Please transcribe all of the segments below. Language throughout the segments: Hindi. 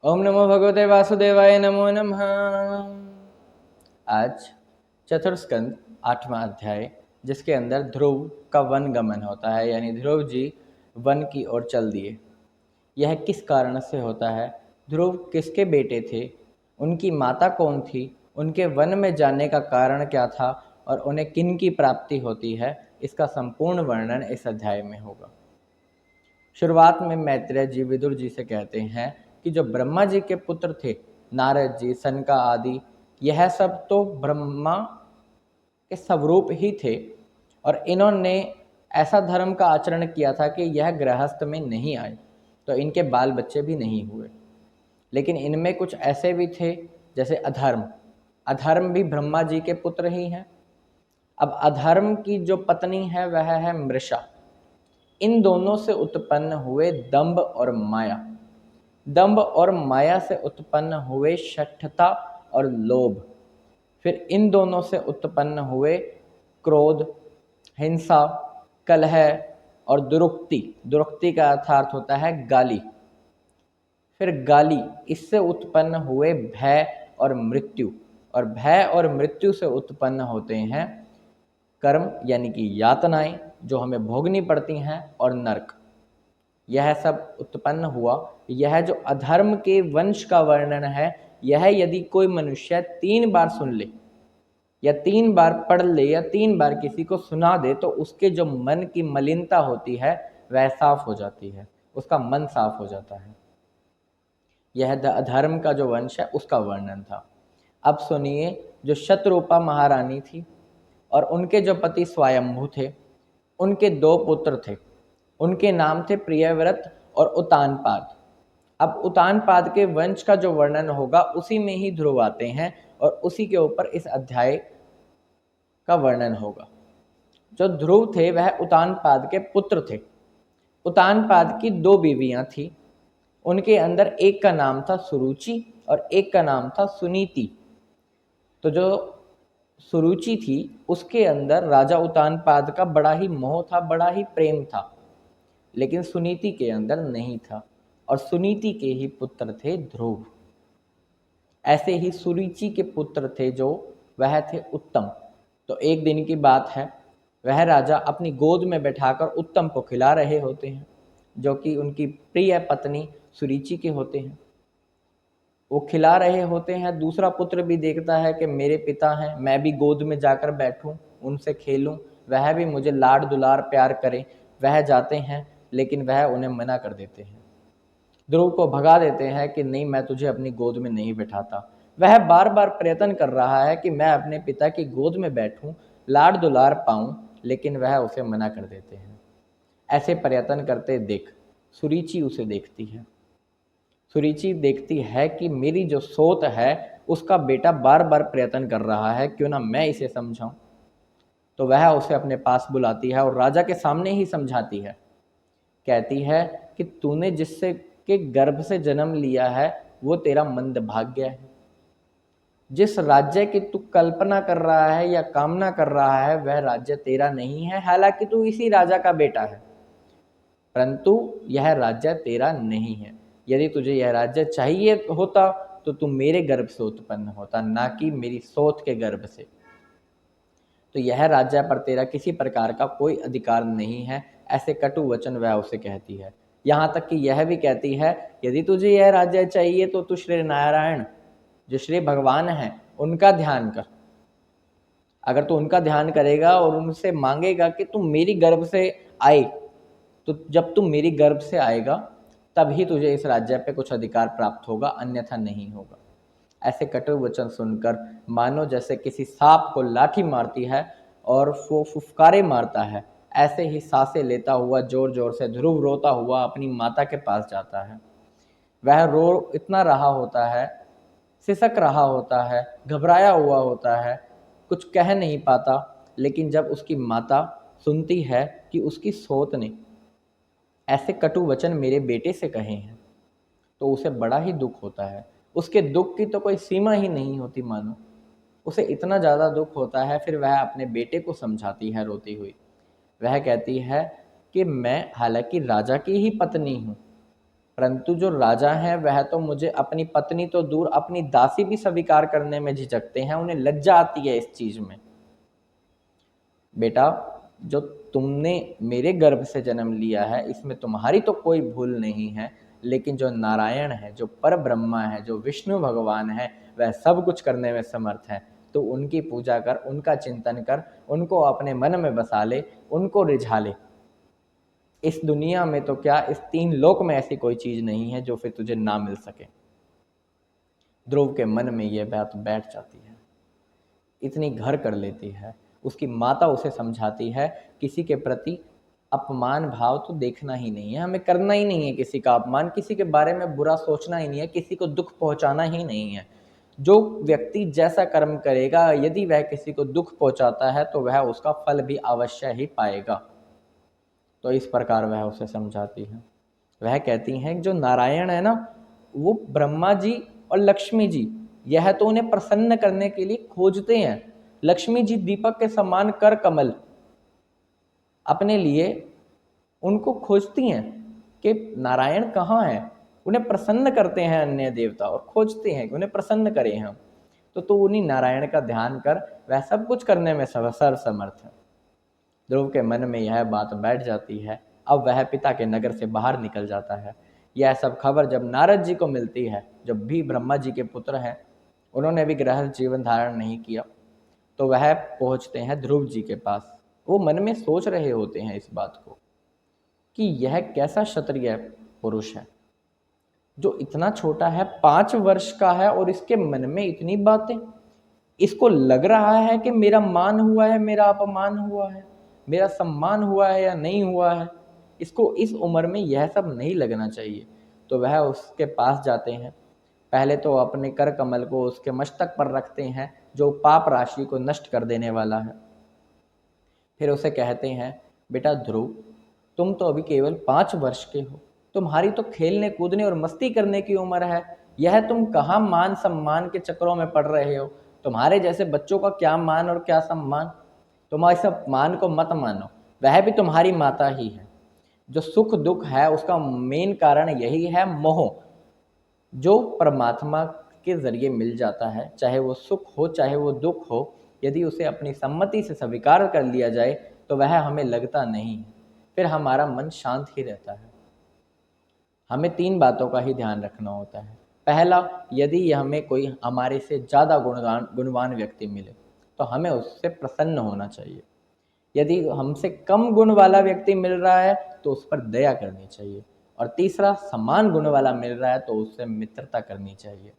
ओम नमो भगवते वासुदेवाय नमो नमः। आज चतुर्स्कंद 8वां अध्याय, जिसके अंदर ध्रुव का वन गमन होता है, यानी ध्रुव जी वन की ओर चल दिए। यह किस कारण से होता है, ध्रुव किसके बेटे थे, उनकी माता कौन थी, उनके वन में जाने का कारण क्या था और उन्हें किन की प्राप्ति होती है, इसका संपूर्ण वर्णन इस अध्याय में होगा। शुरुआत में मैत्रेय जी विदुर जी से कहते हैं कि जो ब्रह्मा जी के पुत्र थे, नारद जी, सनका आदि, यह सब तो ब्रह्मा के स्वरूप ही थे और इन्होंने ऐसा धर्म का आचरण किया था कि यह गृहस्थ में नहीं आए, तो इनके बाल बच्चे भी नहीं हुए। लेकिन इनमें कुछ ऐसे भी थे जैसे अधर्म। अधर्म भी ब्रह्मा जी के पुत्र ही हैं। अब अधर्म की जो पत्नी है वह है मृषा। इन दोनों से उत्पन्न हुए दंभ और माया। दंभ और माया से उत्पन्न हुए शठता और लोभ। फिर इन दोनों से उत्पन्न हुए क्रोध, हिंसा, कलह और दुरुक्ति। दुरुक्ति का अर्थात होता है गाली। फिर गाली, इससे उत्पन्न हुए भय और मृत्यु, और भय और मृत्यु से उत्पन्न होते हैं कर्म यानी कि यातनाएं जो हमें भोगनी पड़ती हैं, और नरक। यह सब उत्पन्न हुआ। यह जो अधर्म के वंश का वर्णन है, यह यदि कोई मनुष्य 3 बार सुन ले या 3 बार पढ़ ले या 3 बार किसी को सुना दे, तो उसके जो मन की मलिनता होती है वह साफ हो जाती है, उसका मन साफ हो जाता है। यह अधर्म का जो वंश है उसका वर्णन था। अब सुनिए, जो शतरूपा महारानी थी और उनके जो पति स्वयंभू थे, उनके 2 पुत्र थे। उनके नाम थे प्रियव्रत और उतानपाद। अब उतानपाद के वंश का जो वर्णन होगा उसी में ही ध्रुव आते हैं और उसी के ऊपर इस अध्याय का वर्णन होगा। जो ध्रुव थे वह उतानपाद के पुत्र थे। उतानपाद की 2 बीवियां थी। उनके अंदर एक का नाम था सुरुचि और एक का नाम था सुनीति। तो जो सुरुचि थी उसके अंदर राजा उतानपाद का बड़ा ही मोह था, बड़ा ही प्रेम था, लेकिन सुनीति के अंदर नहीं था। और सुनीति के ही पुत्र थे ध्रुव। ऐसे ही सुरुचि के पुत्र थे जो, वह थे उत्तम। तो एक दिन की बात है, वह राजा अपनी गोद में बैठाकर उत्तम को खिला रहे होते हैं, जो कि उनकी प्रिय पत्नी सुरुचि के होते हैं। वो खिला रहे होते हैं। दूसरा पुत्र भी देखता है कि मेरे पिता हैं, मैं भी गोद में जाकर बैठूं, उनसे खेलूं, वह भी मुझे लाड दुलार प्यार करें। वह जाते हैं, लेकिन वह उन्हें मना कर देते हैं, ध्रुव को भगा देते हैं कि नहीं, मैं तुझे अपनी गोद में नहीं बिठाता। वह बार बार प्रयत्न कर रहा है कि मैं अपने पिता की गोद में बैठूं, लाड दुलार पाऊं, लेकिन वह उसे मना कर देते हैं। ऐसे प्रयत्न करते देख सुरुचि उसे देखती है। सुरुचि देखती है कि मेरी जो सोत है उसका बेटा बार बार प्रयत्न कर रहा है, क्यों ना मैं इसे समझाऊं। तो वह उसे अपने पास बुलाती है और राजा के सामने ही समझाती है। कहती है कि तूने जिससे के गर्भ से जन्म लिया है वो तेरा मंद भाग्य है। जिस राज्य की तू कल्पना कर रहा है या कामना कर रहा है वह राज्य तेरा नहीं है। हालांकि तू इसी राजा का बेटा है, परंतु यह राज्य तेरा नहीं है। यदि तुझे यह राज्य चाहिए होता तो तू मेरे गर्भ से उत्पन्न होता, ना कि मेरी सोच के गर्भ से। तो यह राज्य पर तेरा किसी प्रकार का कोई अधिकार नहीं है। ऐसे कटु वचन वह उसे कहती है। यहाँ तक कि यह भी कहती है, यदि तुझे यह राज्य चाहिए तो तू श्री नारायण, जो श्री भगवान हैं, उनका ध्यान कर। अगर तू उनका ध्यान करेगा और उनसे मांगेगा कि तू मेरी गर्भ से आए, तो जब तू मेरी गर्भ से आएगा तभी तुझे इस राज्य पे कुछ अधिकार प्राप्त होगा, अन्यथा नहीं होगा। ऐसे कटु वचन सुनकर मानो जैसे किसी सांप को लाठी मारती है और वो फुफकारे मारता है, ऐसे ही सांसें लेता हुआ जोर जोर से ध्रुव रोता हुआ अपनी माता के पास जाता है। वह रो इतना रहा होता है, सिसक रहा होता है, घबराया हुआ होता है, कुछ कह नहीं पाता। लेकिन जब उसकी माता सुनती है कि उसकी सोत ने ऐसे कटु वचन मेरे बेटे से कहे हैं, तो उसे बड़ा ही दुख होता है। उसके दुख की तो कोई सीमा ही नहीं होती, मानो उसे इतना ज़्यादा दुख होता है। फिर वह अपने बेटे को समझाती है रोती हुई। वह कहती है कि मैं हालांकि राजा की ही पत्नी हूँ, परंतु जो राजा हैं वह तो मुझे अपनी पत्नी तो दूर अपनी दासी भी स्वीकार करने में झिझकते हैं, उन्हें लज्जा आती है इस चीज में। बेटा, जो तुमने मेरे गर्भ से जन्म लिया है इसमें तुम्हारी तो कोई भूल नहीं है, लेकिन जो नारायण है, जो पर ब्रह्मा है, जो विष्णु भगवान है, वह सब कुछ करने में समर्थ है। तो उनकी पूजा कर, उनका चिंतन कर, उनको अपने मन में बसा ले, उनको रिझा ले। इस दुनिया में तो क्या, इस 3 लोक में ऐसी कोई चीज नहीं है जो फिर तुझे ना मिल सके। ध्रुव के मन में यह बात बैठ जाती है, इतनी घर कर लेती है। उसकी माता उसे समझाती है, किसी के प्रति अपमान भाव तो देखना ही नहीं है, हमें करना ही नहीं है किसी का अपमान, किसी के बारे में बुरा सोचना ही नहीं है, किसी को दुख पहुंचाना ही नहीं है। जो व्यक्ति जैसा कर्म करेगा, यदि वह किसी को दुख पहुंचाता है तो वह उसका फल भी अवश्य ही पाएगा। तो इस प्रकार वह उसे समझाती है। वह कहती हैं जो नारायण है ना, वो ब्रह्मा जी और लक्ष्मी जी, यह तो उन्हें प्रसन्न करने के लिए खोजते हैं। लक्ष्मी जी दीपक के समान कर कमल अपने लिए उनको खोजती हैं कि नारायण कहाँ है, उन्हें प्रसन्न करते हैं अन्य देवता और खोजते हैं कि उन्हें प्रसन्न करें हम। तो उन्हीं नारायण का ध्यान कर, वह सब कुछ करने में सर्व समर्थ है। ध्रुव के मन में यह बात बैठ जाती है। अब वह पिता के नगर से बाहर निकल जाता है। यह सब खबर जब नारद जी को मिलती है, जब भी ब्रह्मा जी के पुत्र हैं, उन्होंने भी गृहस्थ जीवन धारण नहीं किया, तो वह पहुंचते हैं ध्रुव जी के पास। वो मन में सोच रहे होते हैं इस बात को कि यह कैसा क्षत्रिय पुरुष है जो इतना छोटा है, 5 वर्ष का है, और इसके मन में इतनी बातें। इसको लग रहा है कि मेरा मान हुआ है, मेरा अपमान हुआ है, मेरा सम्मान हुआ है या नहीं हुआ है। इसको इस उम्र में यह सब नहीं लगना चाहिए। तो वह उसके पास जाते हैं। पहले तो अपने कर कमल को उसके मस्तक पर रखते हैं, जो पाप राशि को नष्ट कर देने वाला है। फिर उसे कहते हैं, बेटा ध्रुव, तुम तो अभी केवल 5 वर्ष के हो, तुम्हारी तो खेलने कूदने और मस्ती करने की उम्र है। यह तुम कहाँ मान सम्मान के चक्रों में पड़ रहे हो। तुम्हारे जैसे बच्चों का क्या मान और क्या सम्मान। तुम इस मान को मत मानो, वह भी तुम्हारी माता ही है। जो सुख दुख है उसका मेन कारण यही है मोह, जो परमात्मा के जरिए मिल जाता है। चाहे वो सुख हो चाहे वो दुख हो, यदि उसे अपनी सम्मति से स्वीकार कर लिया जाए तो वह हमें लगता नहीं है, फिर हमारा मन शांत ही रहता है। हमें 3 बातों का ही ध्यान रखना होता है। पहला, यदि हमें कोई हमारे से ज़्यादा गुणवान व्यक्ति मिले तो हमें उससे प्रसन्न होना चाहिए। यदि हमसे कम गुण वाला व्यक्ति मिल रहा है तो उस पर दया करनी चाहिए। और तीसरा, समान गुण वाला मिल रहा है तो उससे मित्रता करनी चाहिए।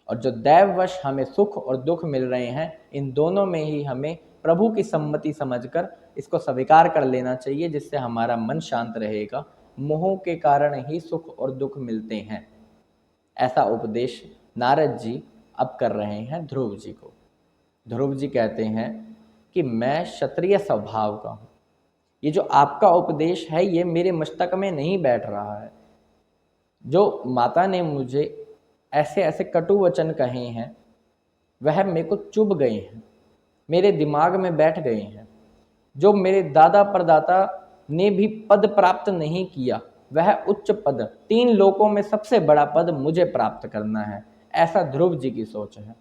और जो दैववश हमें सुख और दुख मिल रहे हैं, इन दोनों में ही हमें प्रभु की सम्मति समझकर इसको स्वीकार कर लेना चाहिए, जिससे हमारा मन शांत रहेगा। मोह के कारण ही सुख और दुख मिलते हैं। ऐसा उपदेश नारद जी अब कर रहे हैं ध्रुव जी को। ध्रुव जी कहते हैं कि मैं क्षत्रिय स्वभाव का हूँ, ये जो आपका उपदेश है ये मेरे मस्तक में नहीं बैठ रहा है। जो माता ने मुझे ऐसे ऐसे कटु वचन कहे हैं वह मेरे को चुभ गए हैं, मेरे दिमाग में बैठ गए हैं। जो मेरे दादा परदाता ने भी पद प्राप्त नहीं किया, वह उच्च पद, 3 लोकों में सबसे बड़ा पद मुझे प्राप्त करना है, ऐसा ध्रुव जी की सोच है।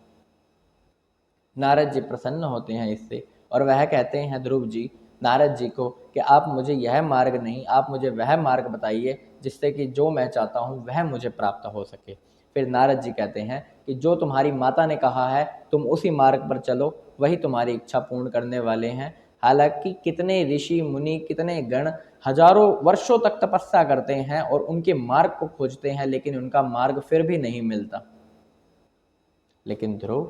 नारद जी प्रसन्न होते हैं इससे, और वह कहते हैं ध्रुव जी नारद जी को कि आप मुझे यह मार्ग नहीं, आप मुझे वह मार्ग बताइए जिससे कि जो मैं चाहता हूँ वह मुझे प्राप्त हो सके। फिर नारद जी कहते हैं कि जो तुम्हारी माता ने कहा है तुम उसी मार्ग पर चलो, वही तुम्हारी इच्छा पूर्ण करने वाले हैं। हालांकि कितने ऋषि मुनि, कितने गण हजारों वर्षों तक तपस्या करते हैं और उनके मार्ग को खोजते हैं, लेकिन उनका मार्ग फिर भी नहीं मिलता। लेकिन ध्रुव,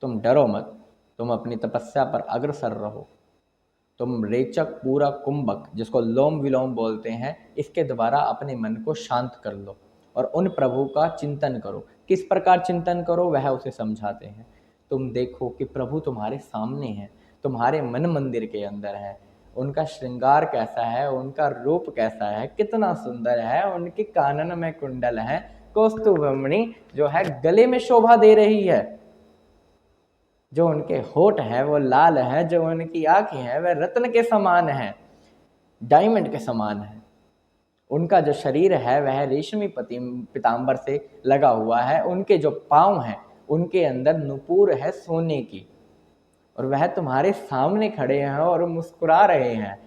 तुम डरो मत, तुम अपनी तपस्या पर अग्रसर रहो। तुम रेचक, पूरा, कुंभक, जिसको लोम विलोम बोलते हैं, इसके द्वारा अपने मन को शांत कर लो और उन प्रभु का चिंतन करो। किस प्रकार चिंतन करो वह उसे समझाते हैं। तुम देखो कि प्रभु तुम्हारे सामने हैं, तुम्हारे मन मंदिर के अंदर है। उनका श्रृंगार कैसा है, उनका रूप कैसा है, कितना सुंदर है। उनके कानन में कुंडल है, कौस्तुभमणि जो है गले में शोभा दे रही है। जो उनके होठ है वो लाल है, जो उनकी आंखें हैं वह रत्न के समान है, डायमंड के समान है। उनका जो शरीर है वह रेशमी पीताम्बर से लगा हुआ है, उनके जो पाँव हैं उनके अंदर नुपुर है सोने की, और वह तुम्हारे सामने खड़े हैं और मुस्कुरा रहे हैं।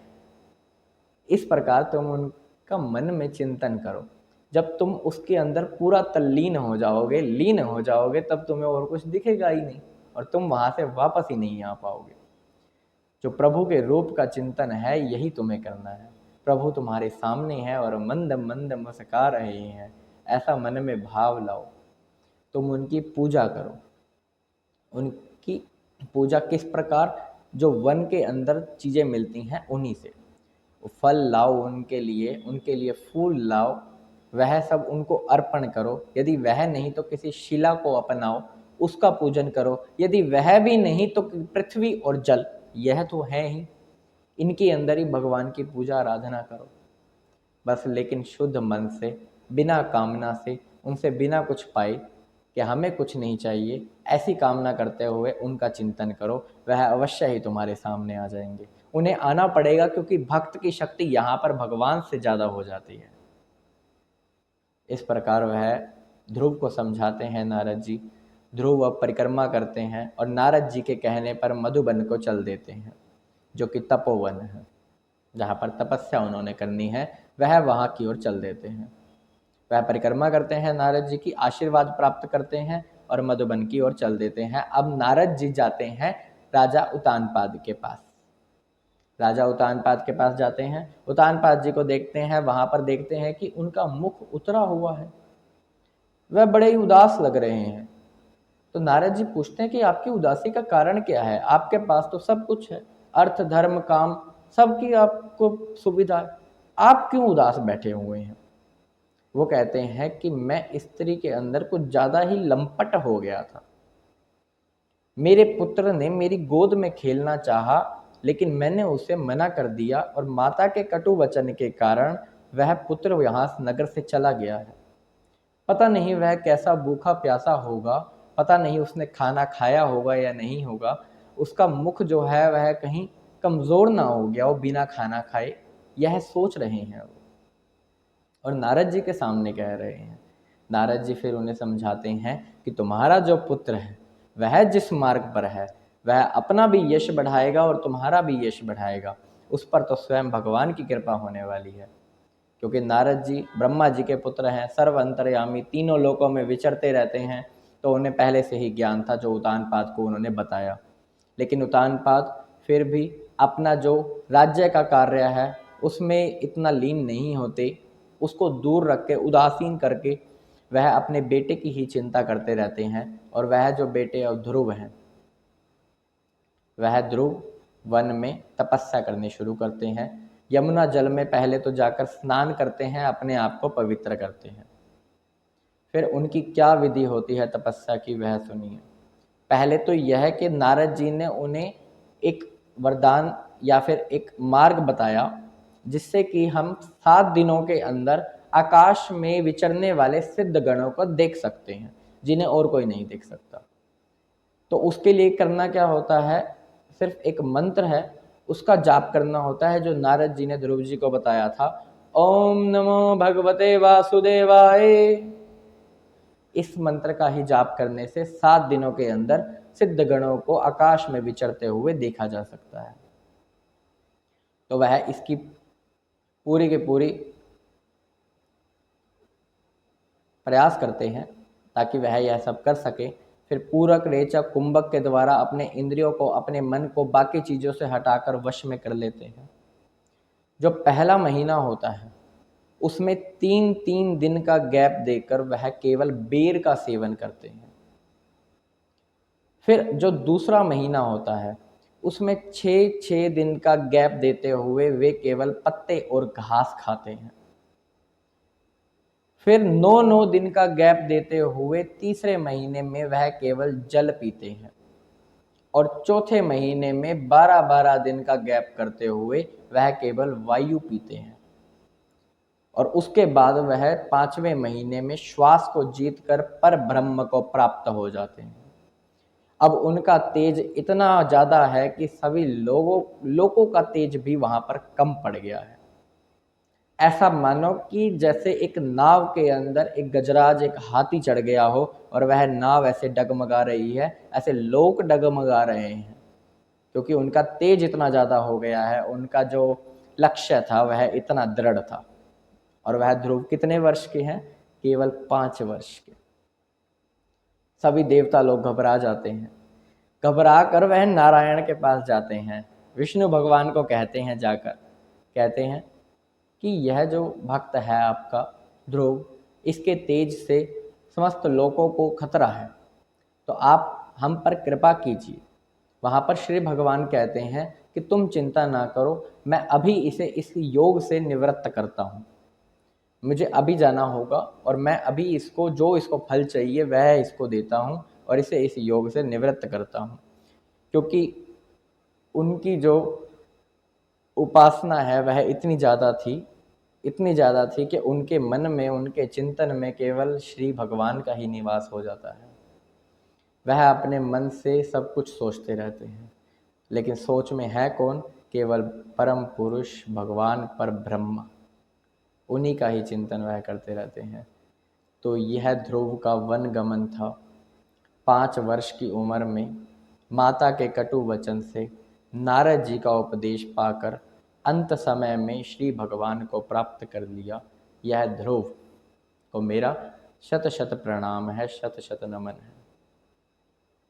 इस प्रकार तुम उनका मन में चिंतन करो। जब तुम उसके अंदर पूरा तल्लीन हो जाओगे, लीन हो जाओगे, तब तुम्हें और कुछ दिखेगा ही नहीं और तुम वहां से वापस ही नहीं आ पाओगे। जो प्रभु के रूप का चिंतन है यही तुम्हें करना है। प्रभु तुम्हारे सामने है और मंद मंद मुस्कुरा रहे हैं, ऐसा मन में भाव लाओ। तुम उनकी पूजा करो। उनकी पूजा किस प्रकार? जो वन के अंदर चीज़ें मिलती हैं उन्हीं से। फल लाओ उनके लिए फूल लाओ, वह सब उनको अर्पण करो। यदि वह नहीं तो किसी शिला को अपनाओ, उसका पूजन करो। यदि वह भी नहीं तो पृथ्वी और जल, यह तो है ही, इनके अंदर ही भगवान की पूजा आराधना करो बस। लेकिन शुद्ध मन से, बिना कामना से, उनसे बिना कुछ पाए कि हमें कुछ नहीं चाहिए, ऐसी कामना करते हुए उनका चिंतन करो, वह अवश्य ही तुम्हारे सामने आ जाएंगे। उन्हें आना पड़ेगा क्योंकि भक्त की शक्ति यहाँ पर भगवान से ज़्यादा हो जाती है। इस प्रकार वह ध्रुव को समझाते हैं नारद जी। ध्रुव अब परिक्रमा करते हैं और नारद जी के कहने पर मधुबन को चल देते हैं, जो कि तपोवन है, जहाँ पर तपस्या उन्होंने करनी है, वह वहाँ की ओर चल देते हैं। वह परिक्रमा करते हैं, नारद जी की आशीर्वाद प्राप्त करते हैं और मधुबन की ओर चल देते हैं। अब नारद जी जाते हैं राजा उतानपाद के पास। राजा उतानपाद के पास जाते हैं, उतानपाद जी को देखते हैं, वहां पर देखते हैं कि उनका मुख उतरा हुआ है, वह बड़े ही उदास लग रहे हैं। तो नारद जी पूछते हैं कि आपकी उदासी का कारण क्या है? आपके पास तो सब कुछ है, अर्थ धर्म काम सबकी आपको सुविधा है, आप क्यों उदास बैठे हुए हैं? वो कहते हैं कि मैं स्त्री के अंदर कुछ ज़्यादा ही लंपट हो गया था। मेरे पुत्र ने मेरी गोद में खेलना चाहा, लेकिन मैंने उसे मना कर दिया और माता के कटु वचन के कारण वह पुत्र यहाँ नगर से चला गया है। पता नहीं वह कैसा भूखा प्यासा होगा, पता नहीं उसने खाना खाया होगा या नहीं होगा। उसका मुख जो है वह कहीं कमज़ोर ना हो गया हो बिना खाना खाए, यह सोच रहे हैं वो, और नारद जी के सामने कह रहे हैं। नारद जी फिर उन्हें समझाते हैं कि तुम्हारा जो पुत्र है वह जिस मार्ग पर है वह अपना भी यश बढ़ाएगा और तुम्हारा भी यश बढ़ाएगा, उस पर तो स्वयं भगवान की कृपा होने वाली है। क्योंकि नारद जी ब्रह्मा जी के पुत्र हैं, सर्व अंतर्यामी, तीनों लोकों में विचरते रहते हैं, तो उन्हें पहले से ही ज्ञान था, जो उतानपाद को उन्होंने बताया। लेकिन उतानपाद फिर भी अपना जो राज्य का कार्य है उसमें इतना लीन नहीं होते, उसको दूर रख के, उदासीन करके वह अपने बेटे की ही चिंता करते रहते हैं। और वह जो बेटे और ध्रुव हैं, वह ध्रुव वन में तपस्या करनी शुरू करते हैं। यमुना जल में पहले तो जाकर स्नान करते हैं, अपने आप को पवित्र करते हैं। फिर उनकी क्या विधि होती है तपस्या की, वह सुनिए। पहले तो यह कि नारद जी ने उन्हें एक वरदान या फिर एक मार्ग बताया, जिससे कि हम 7 दिनों के अंदर आकाश में विचरने वाले सिद्ध गणों को देख सकते हैं, जिन्हें और कोई नहीं देख सकता। तो उसके लिए करना क्या होता है? सिर्फ एक मंत्र है, उसका जाप करना होता है, जो नारद जी ने ध्रुव जी को बताया था। ओम नमो भगवते वासुदेवाय। इस मंत्र का ही जाप करने से 7 दिनों के अंदर सिद्ध गणों को आकाश में विचरते हुए देखा जा सकता है। तो वह इसकी पूरी की पूरी प्रयास करते हैं ताकि वह यह सब कर सके। फिर पूरक, रेचक, कुंभक के द्वारा अपने इंद्रियों को, अपने मन को बाकी चीज़ों से हटाकर वश में कर लेते हैं। जो पहला महीना होता है उसमें 3-3 दिन का गैप देकर वह केवल बेर का सेवन करते हैं। फिर जो दूसरा महीना होता है उसमें 6-6 दिन का गैप देते हुए वे केवल पत्ते और घास खाते हैं। फिर 9-9 दिन का गैप देते हुए तीसरे महीने में वह केवल जल पीते हैं, और चौथे महीने में 12-12 दिन का गैप करते हुए वह केवल वायु पीते हैं। और उसके बाद वह 5वें महीने में श्वास को जीतकर पर ब्रह्म को प्राप्त हो जाते हैं। अब उनका तेज इतना ज़्यादा है कि सभी लोगों का तेज भी वहाँ पर कम पड़ गया है। ऐसा मानो कि जैसे एक नाव के अंदर एक गजराज, एक हाथी चढ़ गया हो और वह नाव ऐसे डगमगा रही है, ऐसे लोग डगमगा रहे हैं, क्योंकि उनका तेज इतना ज़्यादा हो गया है, उनका जो लक्ष्य था वह इतना दृढ़ था। और वह ध्रुव कितने वर्ष के हैं? केवल 5 वर्ष के। सभी देवता लोग घबरा जाते हैं। घबरा कर वह नारायण के पास जाते हैं, विष्णु भगवान को कहते हैं जाकर, कहते हैं कि यह जो भक्त है आपका ध्रुव, इसके तेज से समस्त लोगों को खतरा है, तो आप हम पर कृपा कीजिए। वहाँ पर श्री भगवान कहते हैं कि तुम चिंता ना करो, मैं अभी इसे इस योग से निवृत्त करता हूँ। मुझे अभी जाना होगा और मैं अभी इसको जो इसको फल चाहिए वह इसको देता हूँ और इसे इस योग से निवृत्त करता हूँ। क्योंकि उनकी जो उपासना है वह इतनी ज़्यादा थी कि उनके मन में, उनके चिंतन में केवल श्री भगवान का ही निवास हो जाता है। वह अपने मन से सब कुछ सोचते रहते हैं, लेकिन सोच में है कौन? केवल परम पुरुष भगवान पर ब्रह्म, उन्हीं का ही चिंतन वह करते रहते हैं। तो यह ध्रुव का वन गमन था। 5 वर्ष की उम्र में माता के कटु वचन से नारद जी का उपदेश पाकर अंत समय में श्री भगवान को प्राप्त कर लिया। यह ध्रुव को मेरा शत शत प्रणाम है, शत शत नमन है।